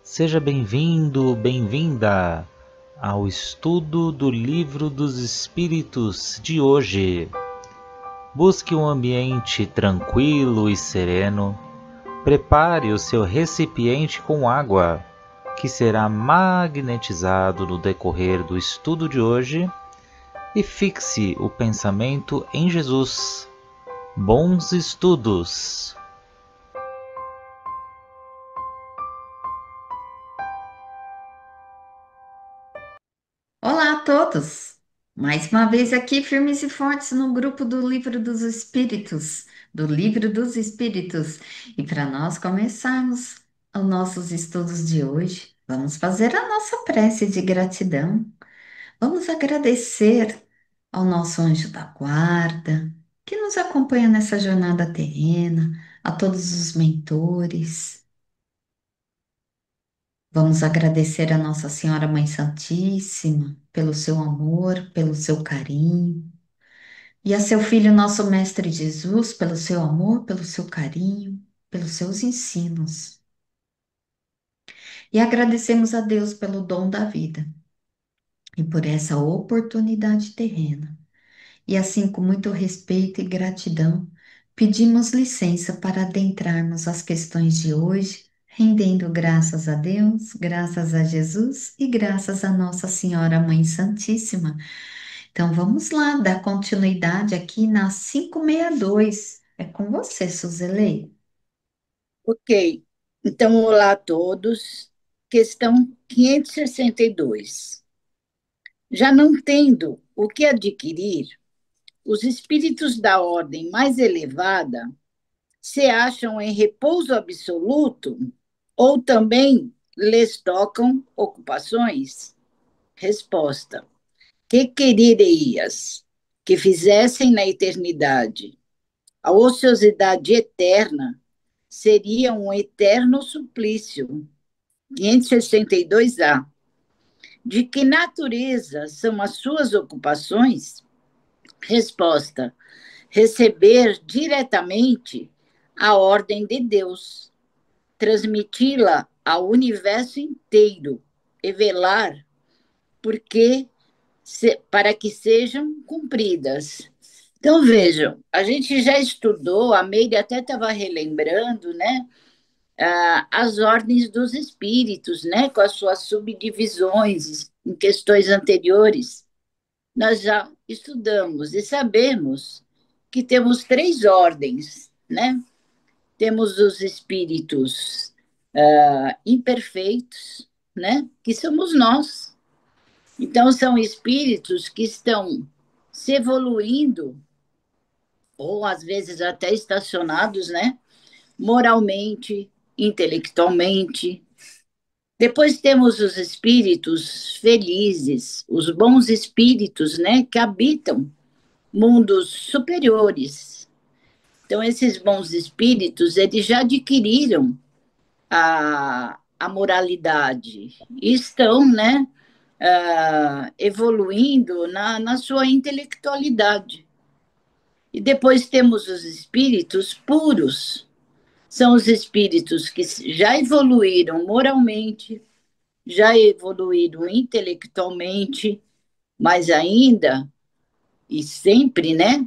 Seja bem-vindo, bem-vinda ao estudo do Livro dos Espíritos de hoje. Busque um ambiente tranquilo e sereno. Prepare o seu recipiente com água, que será magnetizado no decorrer do estudo de hoje, e fixe o pensamento em Jesus. Bons estudos! Olá a todos! Mais uma vez aqui, firmes e fortes no grupo do Livro dos Espíritos, do Livro dos Espíritos. E para nós começarmos os nossos estudos de hoje, vamos fazer a nossa prece de gratidão. Vamos agradecer ao nosso anjo da guarda, que nos acompanha nessa jornada terrena, a todos os mentores. Vamos agradecer a Nossa Senhora Mãe Santíssima pelo seu amor, pelo seu carinho, e a seu Filho, nosso Mestre Jesus, pelo seu amor, pelo seu carinho, pelos seus ensinos. E agradecemos a Deus pelo dom da vida e por essa oportunidade terrena. E assim, com muito respeito e gratidão, pedimos licença para adentrarmos as questões de hoje, rendendo graças a Deus, graças a Jesus e graças a Nossa Senhora Mãe Santíssima. Então vamos lá, dar continuidade aqui na 562. É com você, Suzelei. Ok. Então, olá a todos. Questão 562. Já não tendo o que adquirir, os espíritos da ordem mais elevada se acham em repouso absoluto ou também lhes tocam ocupações? Resposta: que querereias que fizessem na eternidade a ociosidade eterna seria um eterno suplício. 562A. De que natureza são as suas ocupações? Resposta: receber diretamente a ordem de Deus, transmiti-la ao universo inteiro e velar porque para que sejam cumpridas. Então, vejam, a gente já estudou, a Meire até estava relembrando, né? As ordens dos espíritos, né, com as suas subdivisões em questões anteriores. Nós já estudamos e sabemos que temos três ordens, né? Temos os espíritos imperfeitos, né, que somos nós. Então, são espíritos que estão se evoluindo, ou às vezes até estacionados, né, moralmente, intelectualmente. Depois temos os espíritos felizes, os bons espíritos, né, que habitam mundos superiores. Então, esses bons espíritos, eles já adquiriram a moralidade e estão, né, evoluindo na sua intelectualidade. E depois temos os espíritos puros, são os espíritos que já evoluíram moralmente, já evoluíram intelectualmente, mas ainda e sempre, né,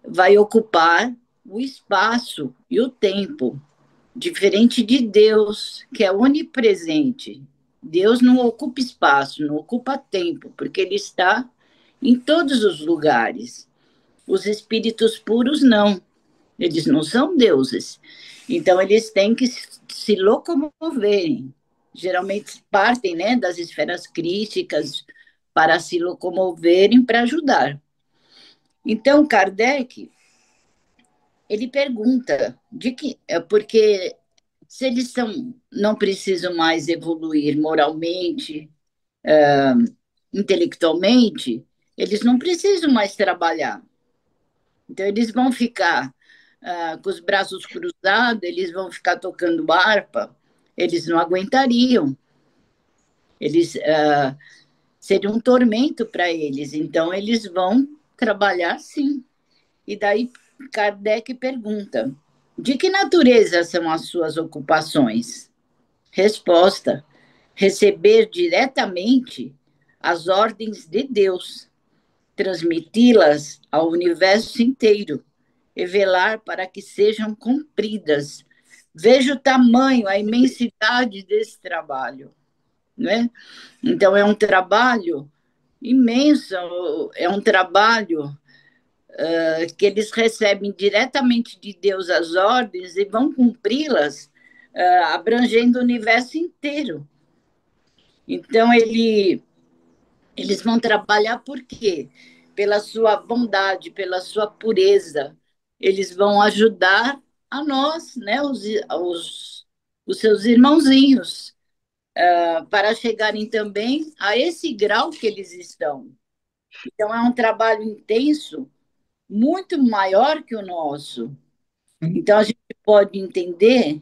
vai ocupar o espaço e o tempo, diferente de Deus, que é onipresente. Deus não ocupa espaço, não ocupa tempo, porque ele está em todos os lugares. Os espíritos puros não, eles não são deuses. Então eles têm que se locomoverem. Geralmente partem, né, das esferas crísticas para se locomoverem para ajudar. Então Kardec ele pergunta de que porque se eles são não precisam mais evoluir moralmente, intelectualmente, eles não precisam mais trabalhar. Então eles vão ficar com os braços cruzados, eles vão ficar tocando harpa, eles não aguentariam. Eles seria um tormento para eles. Então eles vão trabalhar sim. E daí Kardec pergunta: de que natureza são as suas ocupações? Resposta: receber diretamente as ordens de Deus, transmiti-las ao universo inteiro e velar para que sejam cumpridas. Veja o tamanho, a imensidade desse trabalho, né? Então, é um trabalho imenso, é um trabalho que eles recebem diretamente de Deus as ordens e vão cumpri-las, abrangendo o universo inteiro. Então, eles vão trabalhar por quê? Pela sua bondade, pela sua pureza. Eles vão ajudar a nós, né, os seus irmãozinhos, para chegarem também a esse grau que eles estão. Então, é um trabalho intenso, muito maior que o nosso. Então, a gente pode entender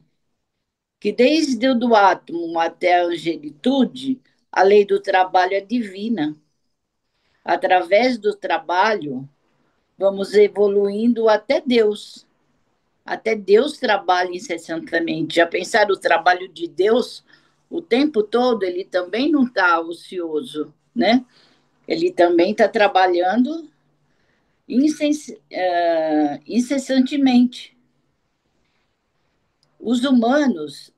que desde o do átomo até a angelitude, a lei do trabalho é divina. Através do trabalho, vamos evoluindo até Deus. Até Deus trabalha incessantemente. Já pensaram o trabalho de Deus? O tempo todo ele também não está ocioso, né? Ele também está trabalhando incessantemente. Os humanos,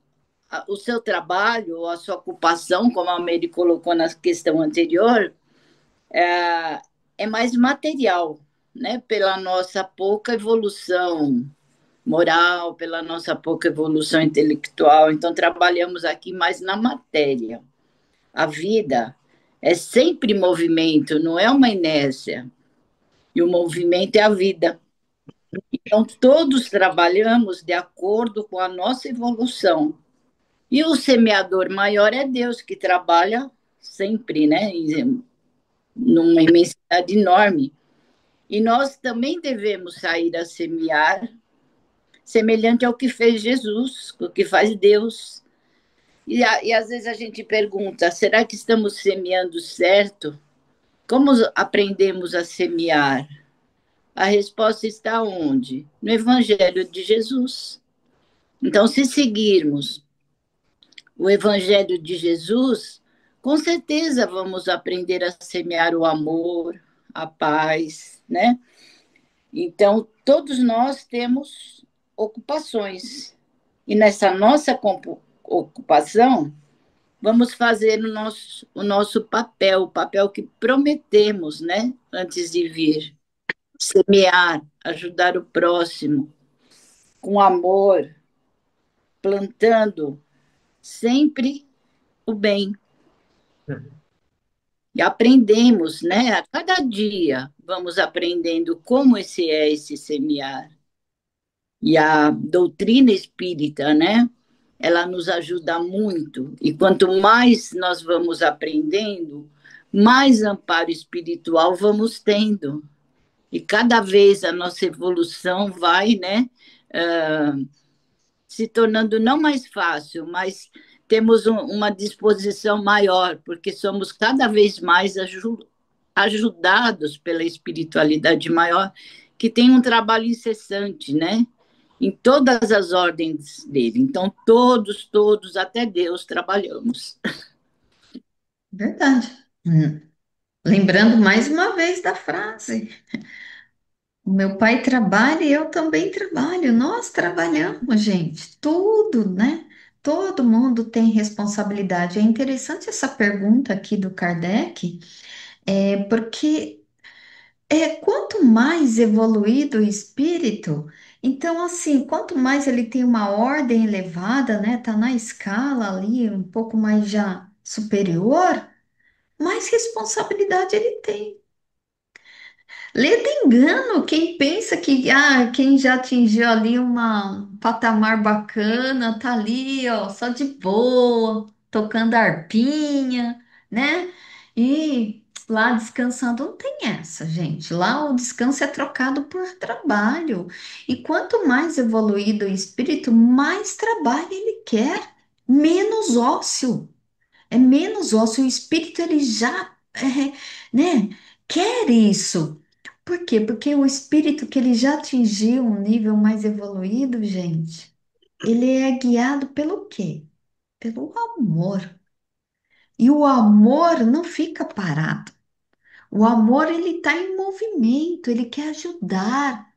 o seu trabalho, a sua ocupação, como a Mary colocou na questão anterior, é mais material, né? Pela nossa pouca evolução moral, pela nossa pouca evolução intelectual. Então, trabalhamos aqui mais na matéria. A vida é sempre movimento, não é uma inércia. E o movimento é a vida. Então, todos trabalhamos de acordo com a nossa evolução. E o semeador maior é Deus, que trabalha sempre, né? Numa imensidade enorme. E nós também devemos sair a semear, semelhante ao que fez Jesus, o que faz Deus. E às vezes a gente pergunta: será que estamos semeando certo? Como aprendemos a semear? A resposta está onde? No Evangelho de Jesus. Então, se seguirmos o Evangelho de Jesus, com certeza vamos aprender a semear o amor, a paz, né? Então, todos nós temos ocupações. E nessa nossa ocupação, vamos fazer o nosso papel, o papel que prometemos, né? Antes de vir. Semear, ajudar o próximo, com amor, plantando sempre o bem. E aprendemos, né? A cada dia vamos aprendendo como esse semear. E a doutrina espírita, né? Ela nos ajuda muito. E quanto mais nós vamos aprendendo, mais amparo espiritual vamos tendo. E cada vez a nossa evolução vai, né, se tornando não mais fácil, mas temos uma disposição maior, porque somos cada vez mais ajudados pela espiritualidade maior, que tem um trabalho incessante, né? Em todas as ordens dele. Então, todos, até Deus, trabalhamos. Verdade. Lembrando mais uma vez da frase: o meu pai trabalha e eu também trabalho. Nós trabalhamos, gente, tudo, né? Todo mundo tem responsabilidade. É interessante essa pergunta aqui do Kardec, porque quanto mais evoluído o espírito, então, assim, quanto mais ele tem uma ordem elevada, né? Tá na escala ali, um pouco mais já superior, mais responsabilidade ele tem. Leda engano quem pensa que quem já atingiu ali um patamar bacana, tá ali, ó, só de boa, tocando arpinha, né? E lá descansando, não tem essa, gente. Lá o descanso é trocado por trabalho. E quanto mais evoluído o espírito, mais trabalho ele quer, menos ócio. É menos ócio. O espírito ele já, né, quer isso. Por quê? Porque o espírito que ele já atingiu um nível mais evoluído, gente, ele é guiado pelo quê? Pelo amor. E o amor não fica parado. O amor, ele está em movimento, ele quer ajudar,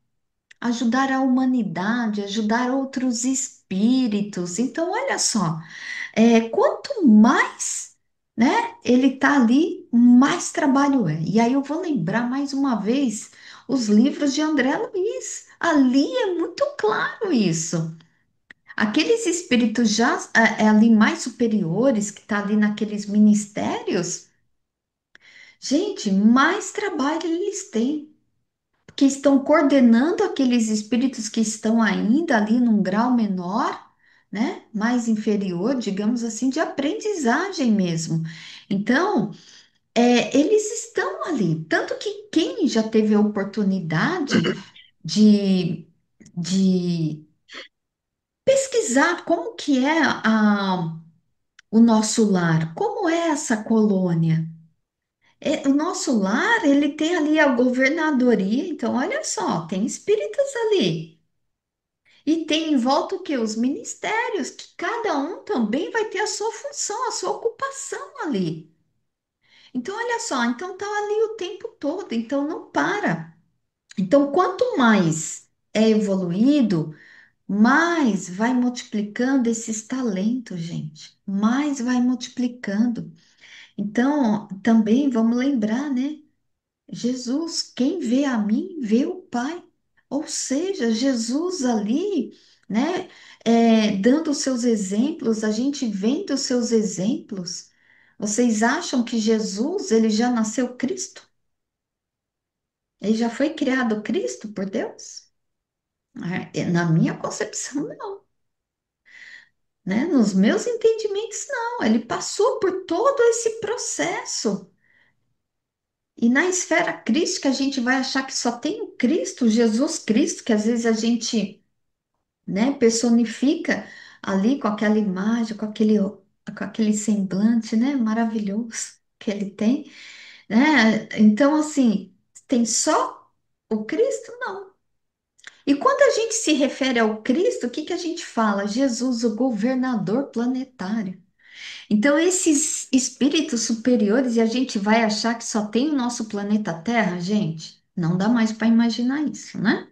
ajudar a humanidade, ajudar outros espíritos. Então, olha só, quanto mais, né, ele está ali, mais trabalho é. E aí eu vou lembrar mais uma vez os livros de André Luiz. Ali é muito claro isso. Aqueles espíritos já ali mais superiores, que está ali naqueles ministérios, gente, mais trabalho eles têm, que estão coordenando aqueles espíritos que estão ainda ali num grau menor, né? Mais inferior, digamos assim, de aprendizagem mesmo. Então, eles estão ali. Tanto que quem já teve a oportunidade de, de pesquisar como que é o nosso lar, como é essa colônia? O nosso lar, ele tem ali a governadoria, então olha só, tem espíritas ali. E tem em volta o quê? Os ministérios, que cada um também vai ter a sua função, a sua ocupação ali. Então, olha só, então tá ali o tempo todo, então não para. Então, quanto mais é evoluído, mais vai multiplicando esses talentos, gente. Mais vai multiplicando. Então, também vamos lembrar, né? Jesus, quem vê a mim, vê o Pai. Ou seja, Jesus ali, né, dando os seus exemplos, a gente vendo os seus exemplos. Vocês acham que Jesus, ele já nasceu Cristo? Ele já foi criado Cristo por Deus? Na minha concepção, não, né? Nos meus entendimentos, não. Ele passou por todo esse processo. E na esfera crística, a gente vai achar que só tem o Cristo, Jesus Cristo, que às vezes a gente, né, personifica ali com aquela imagem, com aquele semblante, né, maravilhoso que ele tem, né? Então, assim, tem só o Cristo? Não. E quando a gente se refere ao Cristo, o que que a gente fala? Jesus, o governador planetário. Então, esses espíritos superiores, e a gente vai achar que só tem o nosso planeta Terra, gente? Não dá mais para imaginar isso, né?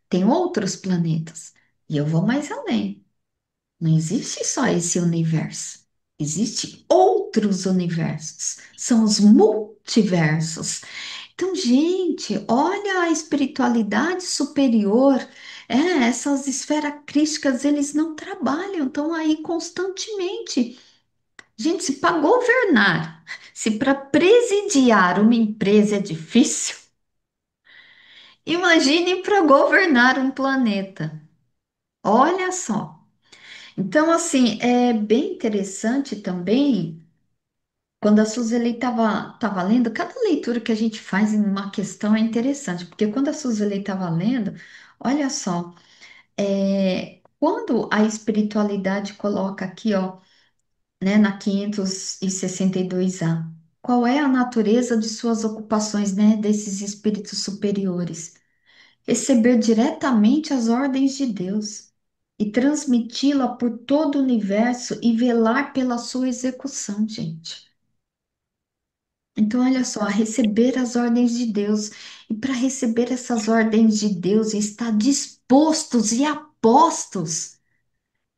Tem outros planetas. E eu vou mais além. Não existe só esse universo. Existem outros universos. São os multiversos. Então, gente, olha a espiritualidade superior. Essas esferas crísticas, eles não trabalham, estão aí constantemente. Gente, se para governar, se para presidiar uma empresa é difícil, imagine para governar um planeta. Olha só. Então, assim, é bem interessante também, quando a Suzeli estava lendo, cada leitura que a gente faz em uma questão é interessante, porque quando a Suzeli estava lendo, olha só, quando a espiritualidade coloca aqui, ó, né, na 562A. Qual é a natureza de suas ocupações, né, desses espíritos superiores? Receber diretamente as ordens de Deus e transmiti-la por todo o universo e velar pela sua execução, gente. Então, olha só, receber as ordens de Deus. E para receber essas ordens de Deus, estar dispostos e apostos.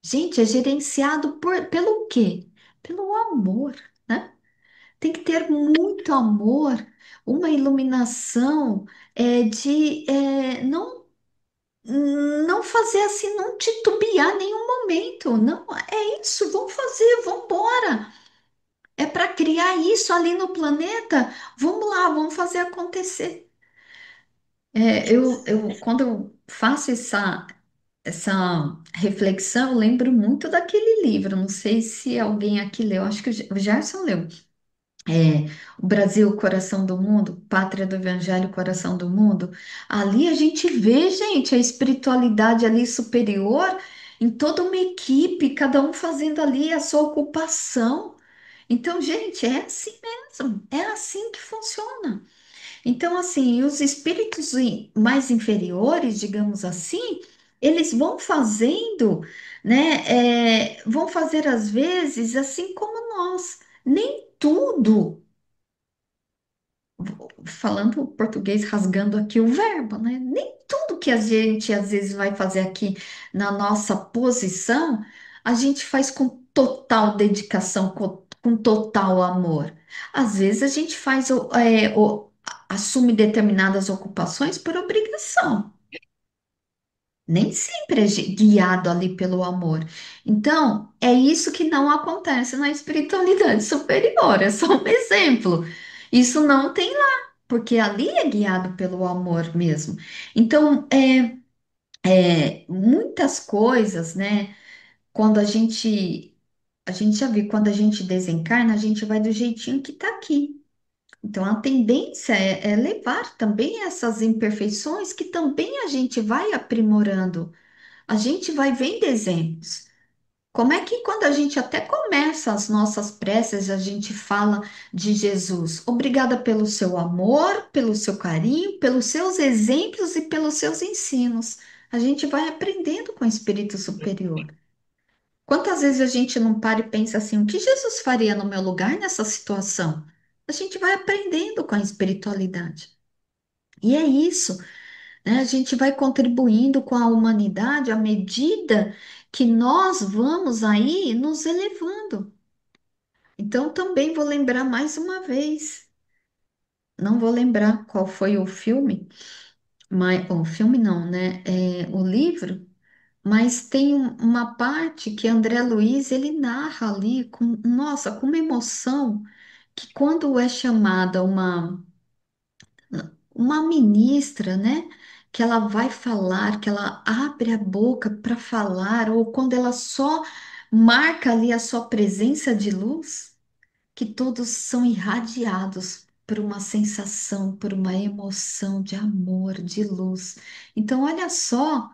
Gente, é gerenciado pelo quê? Pelo amor, né? Tem que ter muito amor, uma iluminação de não fazer assim, não titubear em nenhum momento. Não, é isso, vamos fazer, vamos embora. É para criar isso ali no planeta. Vamos lá, vamos fazer acontecer. Quando eu faço essa reflexão, eu lembro muito daquele livro. Não sei se alguém aqui leu, acho que o Gerson leu. É, o Brasil, Coração do Mundo, Pátria do Evangelho, Coração do Mundo. Ali a gente vê, gente, a espiritualidade ali superior em toda uma equipe, cada um fazendo ali a sua ocupação. Então, gente, é assim mesmo, é assim que funciona. Então, assim, os espíritos mais inferiores, digamos assim, eles vão fazendo, né? Vão fazer às vezes assim como nós. Nem tudo, falando português, rasgando aqui o verbo, né? Nem tudo que a gente às vezes vai fazer aqui na nossa posição, a gente faz com total dedicação, com total amor. Às vezes a gente faz assume determinadas ocupações por obrigação. Nem sempre é guiado ali pelo amor. Então, é isso que não acontece na espiritualidade superior. É só um exemplo. Isso não tem lá, porque ali é guiado pelo amor mesmo. Então, muitas coisas, né? Quando a gente já viu, quando a gente desencarna, a gente vai do jeitinho que está aqui. Então, a tendência é levar também essas imperfeições que também a gente vai aprimorando, a gente vai vendo exemplos. Como é que quando a gente até começa as nossas preces, a gente fala de Jesus? Obrigada pelo seu amor, pelo seu carinho, pelos seus exemplos e pelos seus ensinos. A gente vai aprendendo com o Espírito Superior. Quantas vezes a gente não para e pensa assim, o que Jesus faria no meu lugar nessa situação? A gente vai aprendendo com a espiritualidade. E é isso, né? A gente vai contribuindo com a humanidade à medida que nós vamos aí nos elevando. Então, também vou lembrar mais uma vez, não vou lembrar qual foi o filme, mas o filme não, né? O livro, mas tem uma parte que André Luiz ele narra ali com, nossa, com uma emoção que quando é chamada uma ministra, né? Que ela vai falar, que ela abre a boca para falar, ou quando ela só marca ali a sua presença de luz, que todos são irradiados por uma sensação, por uma emoção de amor, de luz. Então, olha só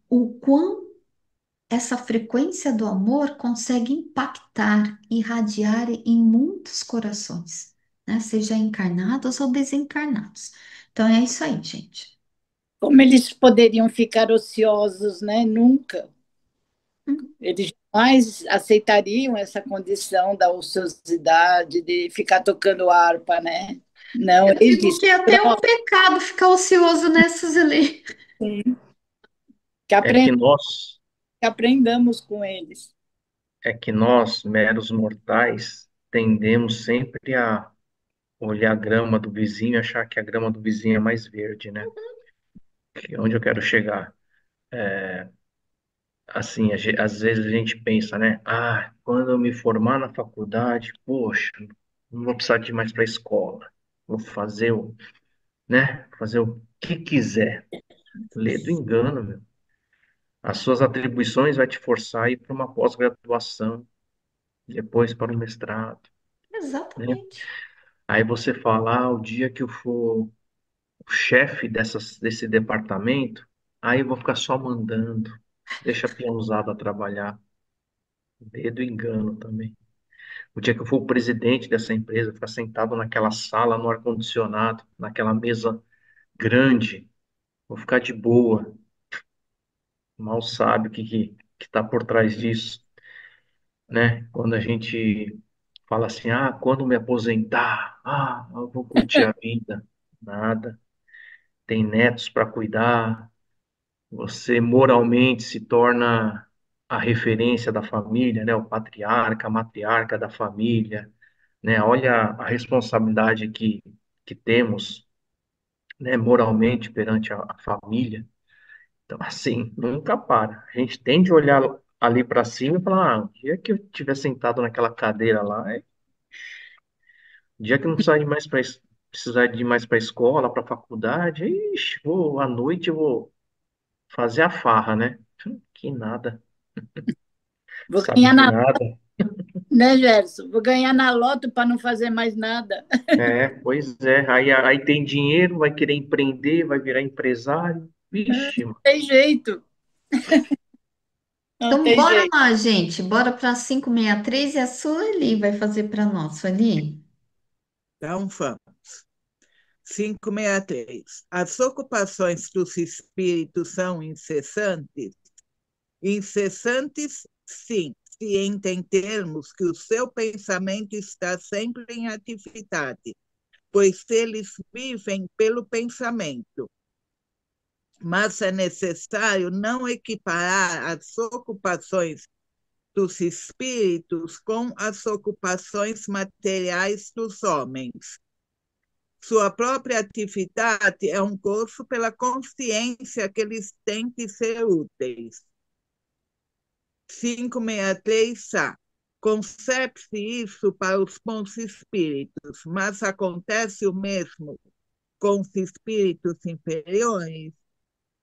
o quão essa frequência do amor consegue impactar, irradiar em muitos corações, né? Seja encarnados ou desencarnados. Então é isso aí, gente. Como eles poderiam ficar ociosos, né? Nunca. Hum. Eles jamais aceitariam essa condição da ociosidade, de ficar tocando harpa, né? Não, Eu digo eles que é até um pecado ficar ocioso nessas eleições. que, É que aprend, nós, que aprendamos com eles. meros mortais, tendemos sempre a olhar a grama do vizinho e achar que a grama do vizinho é mais verde, né? Que é onde eu quero chegar. Assim, às vezes a gente pensa, né? Ah, quando eu me formar na faculdade, poxa, não vou precisar de ir mais para a escola. Vou fazer né? Fazer o que quiser. Lê do engano, meu. As suas atribuições vai te forçar a ir para uma pós-graduação, depois para o mestrado, né? Exatamente. Aí você fala, o dia que eu for o chefe desse departamento, aí eu vou ficar só mandando. Deixa a peãozada trabalhar. Dedo engano também. O dia que eu for o presidente dessa empresa, ficar sentado naquela sala, no ar-condicionado, naquela mesa grande, vou ficar de boa. Mal sabe o que tá por trás disso, né? Quando a gente fala assim, quando me aposentar, eu vou curtir a vida. Nada. Tem netos para cuidar. Você moralmente se torna a referência da família, né? O patriarca, a matriarca da família, né? Olha a responsabilidade que temos, né? Moralmente perante a família. Então, assim, nunca para. A gente tem de olhar ali para cima e falar, o dia que eu estiver sentado naquela cadeira lá, o dia que eu não precisar de ir mais para a escola, para a faculdade, ixi, à noite eu vou fazer a farra, né? Que nada. Vou Sabe ganhar de na, nada. né, Gerson? Vou ganhar na loto para não fazer mais nada. Pois é. Aí tem dinheiro, vai querer empreender, vai virar empresário. Vixe, Não tem jeito. Não Então, tem bora jeito. lá, gente. Bora para 563 e a Sueli vai fazer para nós, Sueli. Então, fã, 563. As ocupações dos espíritos são incessantes? Incessantes, sim, se entendermos que o seu pensamento está sempre em atividade, pois eles vivem pelo pensamento. Mas é necessário não equiparar as ocupações dos espíritos com as ocupações materiais dos homens. Sua própria atividade é um gozo pela consciência que eles têm de ser úteis. 563A. Concebe-se isso para os bons espíritos, mas acontece o mesmo com os espíritos inferiores?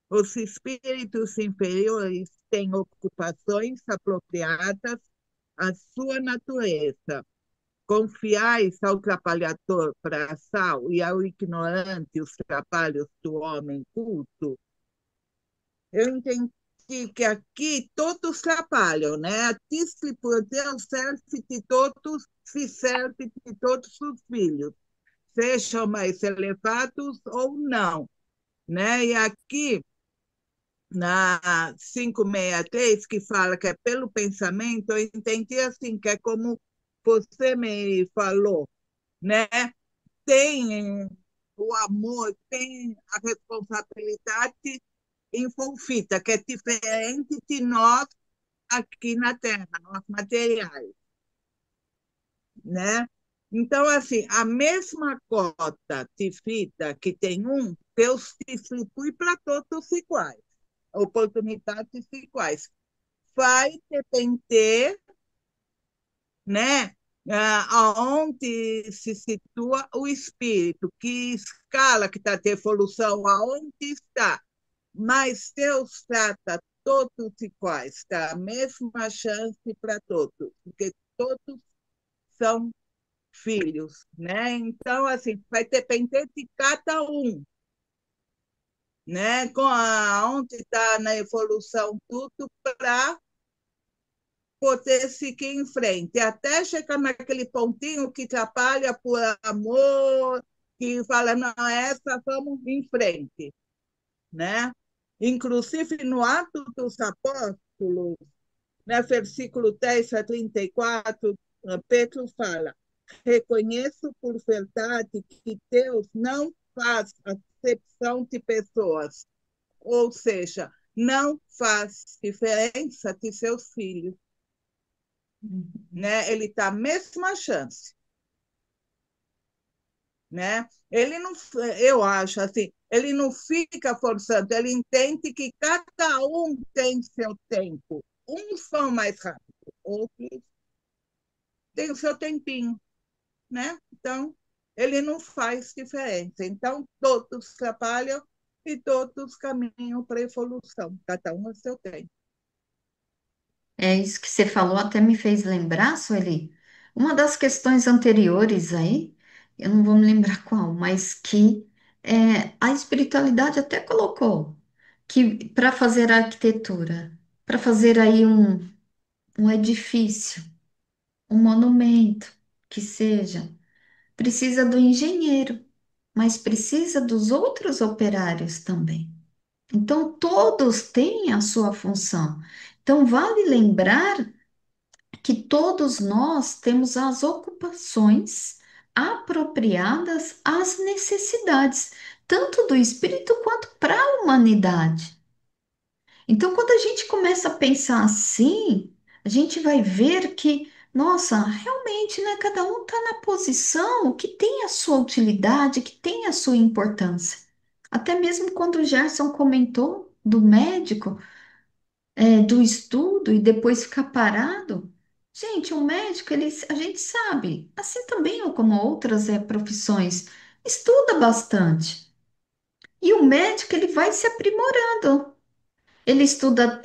Os espíritos inferiores têm ocupações apropriadas à sua natureza. Confiais ao trabalhador braçal e ao ignorante os trabalhos do homem culto. Eu entendi que aqui todos trabalham, né? A Tisli por Deus serve de todos, se serve de todos os filhos, sejam mais elevados ou não, né? E aqui na 563, que fala que é pelo pensamento, eu entendi assim, que é como você me falou, né? Tem o amor, tem a responsabilidade envolvida, que é diferente de nós aqui na Terra, nós materiais, né? Então, assim, a mesma cota de vida que tem um, Deus distribui para todos iguais, oportunidades iguais. Vai depender, né, aonde se situa o espírito, que escala que está de evolução, aonde está. Mas Deus trata todos iguais, dá a mesma chance para todos, porque todos são filhos, né? Então, assim, vai depender de cada um, né? Onde está na evolução tudo para poder seguir em frente, até chegar naquele pontinho que trabalha por amor, que fala, não, essa vamos em frente, né? Inclusive, no Atos dos Apóstolos, né, versículo 10 a 34, Pedro fala, reconheço por verdade que Deus não faz acepção de pessoas, ou seja, não faz diferença de seus filhos, né? Ele dá a mesma chance, né? Ele não, eu acho assim, ele não fica forçando, ele entende que cada um tem seu tempo. Uns são mais rápidos, outros têm o seu tempinho, né? Então, ele não faz diferença. Então, todos trabalham e todos caminham para a evolução, cada um a seu tempo. É isso que você falou, até me fez lembrar, Sueli, uma das questões anteriores aí, eu não vou me lembrar qual, mas que a espiritualidade até colocou que para fazer a arquitetura, para fazer aí um edifício, um monumento, que seja, precisa do engenheiro, mas precisa dos outros operários também. Então, todos têm a sua função. Então, vale lembrar que todos nós temos as ocupações apropriadas às necessidades, tanto do espírito quanto para a humanidade. Então, quando a gente começa a pensar assim, a gente vai ver que, nossa, realmente, né, cada um está na posição que tem a sua utilidade, que tem a sua importância. Até mesmo quando o Gerson comentou do médico, do estudo e depois ficar parado. Gente, o médico, ele, a gente sabe, assim também como outras profissões, estuda bastante. E o médico, ele vai se aprimorando. Ele estuda,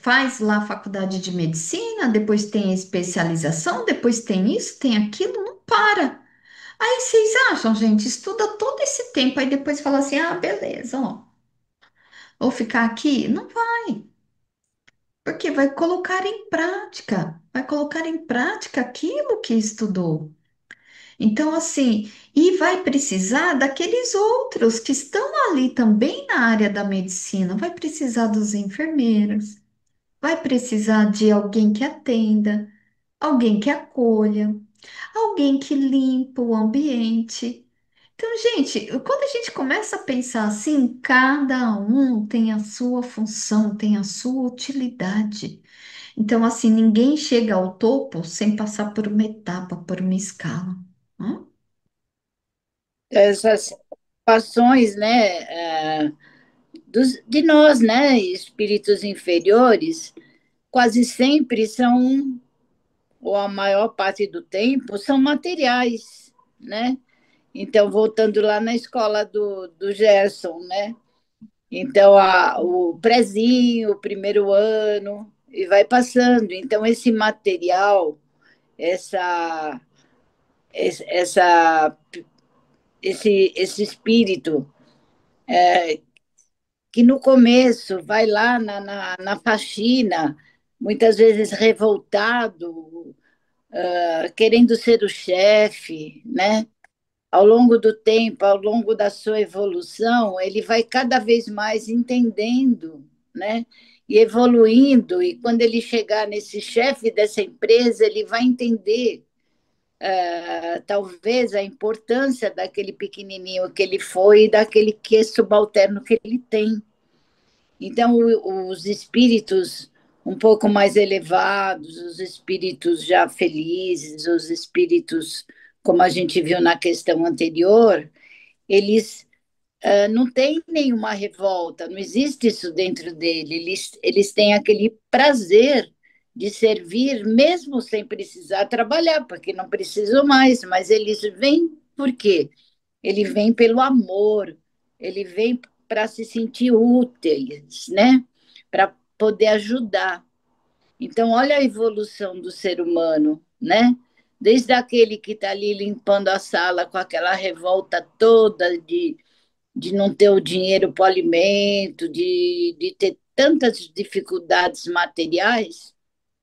faz lá a faculdade de medicina, depois tem a especialização, depois tem isso, tem aquilo, não para. Aí vocês acham, gente, estuda todo esse tempo, aí depois fala assim, ah, beleza, ó, vou ficar aqui? Não vai. Porque vai colocar em prática aquilo que estudou. Então, assim, e vai precisar daqueles outros que estão ali também na área da medicina. Vai precisar dos enfermeiros, vai precisar de alguém que atenda, alguém que acolha, alguém que limpa o ambiente. Então, gente, quando a gente começa a pensar assim, cada um tem a sua função, tem a sua utilidade. Então, assim, ninguém chega ao topo sem passar por uma etapa, por uma escala. Né? Essas situações, né, de nós, né, espíritos inferiores, quase sempre são, ou a maior parte do tempo, são materiais, né? Então, voltando lá na escola do Gerson, né? Então, o prezinho, o primeiro ano, e vai passando. Então, esse material, essa, essa, esse espírito que no começo vai lá na faxina, muitas vezes revoltado, querendo ser o chefe, né? Ao longo do tempo, ao longo da sua evolução, ele vai cada vez mais entendendo, né? E evoluindo, e quando ele chegar nesse chefe dessa empresa, ele vai entender, talvez, a importância daquele pequenininho que ele foi e daquele que é subalterno que ele tem. Então, os espíritos um pouco mais elevados, os espíritos já felizes, os espíritos, como a gente viu na questão anterior, eles não têm nenhuma revolta, não existe isso dentro dele. Eles têm aquele prazer de servir, mesmo sem precisar trabalhar, porque não precisam mais, mas eles vêm por quê? Ele vem pelo amor, ele vem para se sentir úteis, né? Para poder ajudar. Então, olha a evolução do ser humano, né? Desde aquele que está ali limpando a sala com aquela revolta toda de não ter o dinheiro para o alimento, de ter tantas dificuldades materiais,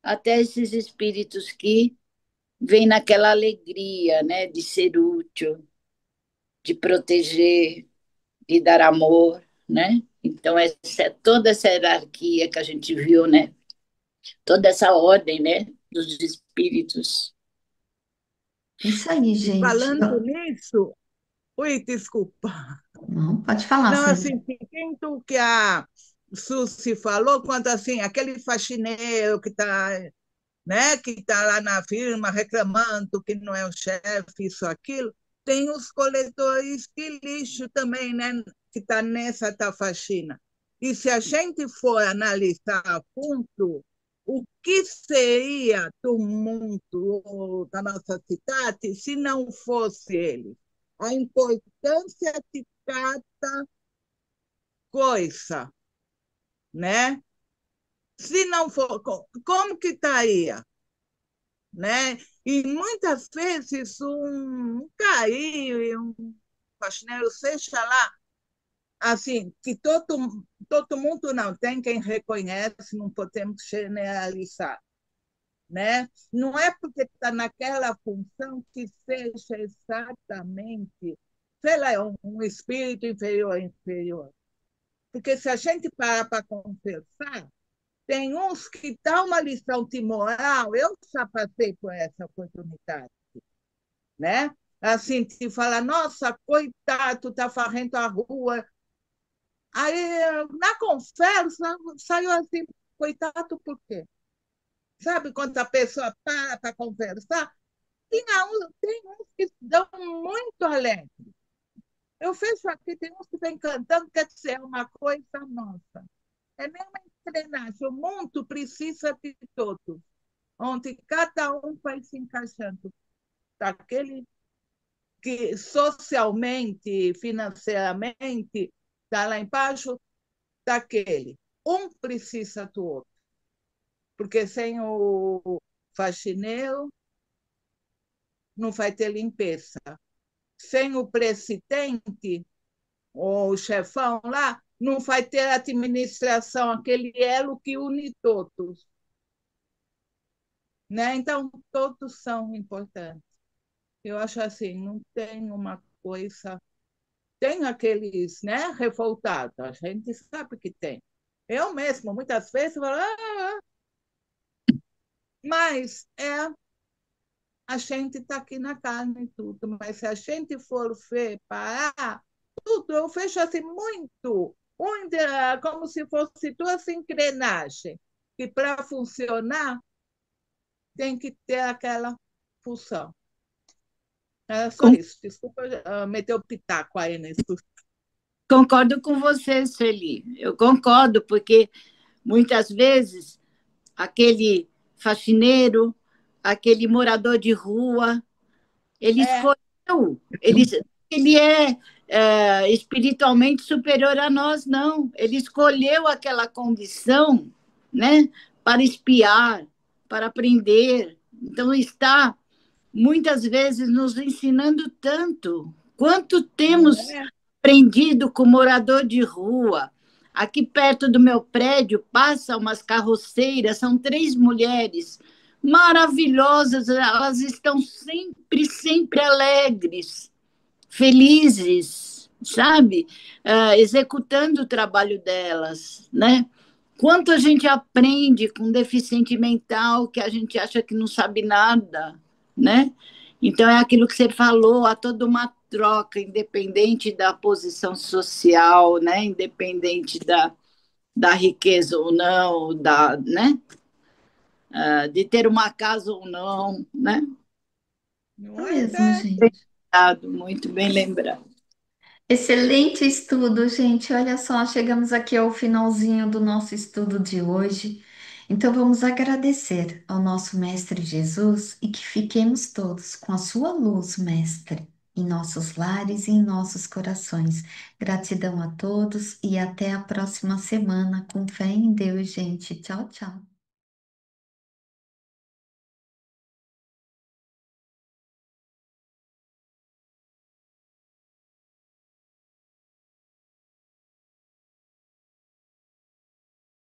até esses espíritos que vêm naquela alegria, né? De ser útil, de proteger, de dar amor, né? Então, toda essa hierarquia que a gente viu, né? Toda essa ordem, né? Dos espíritos. Isso aí, E gente. falando nisso, ui, desculpa. Não, pode falar, Não, Sandra. assim, seguindo o que a Suzy falou, quando assim, aquele faxineiro que está, né, que tá lá na firma reclamando que não é o chefe, isso, aquilo, tem os coletores de lixo também, né, que está nessa faxina. E se a gente for analisar a fundo, o que seria do mundo, da nossa cidade, se não fosse ele? A importância de cada coisa, né? Se não for, como que estaria, né? E muitas vezes um caiu, um faxineiro, seja lá, assim, que todo mundo não tem quem reconhece, não podemos generalizar, né? Não é porque está naquela função que seja exatamente, sei lá, um espírito inferior. Porque se a gente parar para conversar, tem uns que dão uma lição de moral, eu já passei por essa oportunidade, né? Assim, de falar, nossa, coitado, está varrendo a rua. Aí, na conversa, saiu assim, coitado por quê? Sabe quando a pessoa para conversar? Tem uns que dão muito além. Eu vejo aqui, tem uns que vêm cantando, quer dizer, é uma coisa nossa. É mesmo engrenagem. O mundo precisa de todos, onde cada um vai se encaixando. Daquele que socialmente, financeiramente, está lá embaixo, daquele. Um precisa do outro. Porque sem o faxineiro, não vai ter limpeza. Sem o presidente, ou o chefão lá, não vai ter administração, aquele elo que une todos. Né? Então, todos são importantes. Eu acho assim, não tem uma coisa. Tem aqueles, né, revoltados, a gente sabe que tem. Eu mesmo, muitas vezes, falo, mas a gente está aqui na carne e tudo, mas se a gente for ver, parar, tudo, eu vejo assim muito, muito como se fosse duas engrenagens, que para funcionar tem que ter aquela função. É só Con- isso. Desculpa meter o pitaco aí nisso. Concordo com você, Sueli. Eu concordo, porque muitas vezes aquele faxineiro, aquele morador de rua, ele É, escolheu, ele espiritualmente superior a nós, não. Ele escolheu aquela condição, né, para espiar, para aprender. Então, está muitas vezes nos ensinando tanto. Quanto não temos é? aprendido com morador de rua? Aqui perto do meu prédio passa umas carroceiras, são três mulheres maravilhosas, elas estão sempre, sempre alegres, felizes, sabe? Executando o trabalho delas, né? Quanto a gente aprende com deficiente mental que a gente acha que não sabe nada, né? Então é aquilo que você falou, há toda uma troca, independente da posição social, né? Independente da riqueza ou não, né? De ter uma casa ou não, né? Não É é? mesmo, gente. Muito bem lembrado. Excelente estudo, gente. Olha só, chegamos aqui ao finalzinho do nosso estudo de hoje. Então, vamos agradecer ao nosso Mestre Jesus e que fiquemos todos com a sua luz, Mestre, em nossos lares e em nossos corações. Gratidão a todos e até a próxima semana. Com fé em Deus, gente. Tchau, tchau.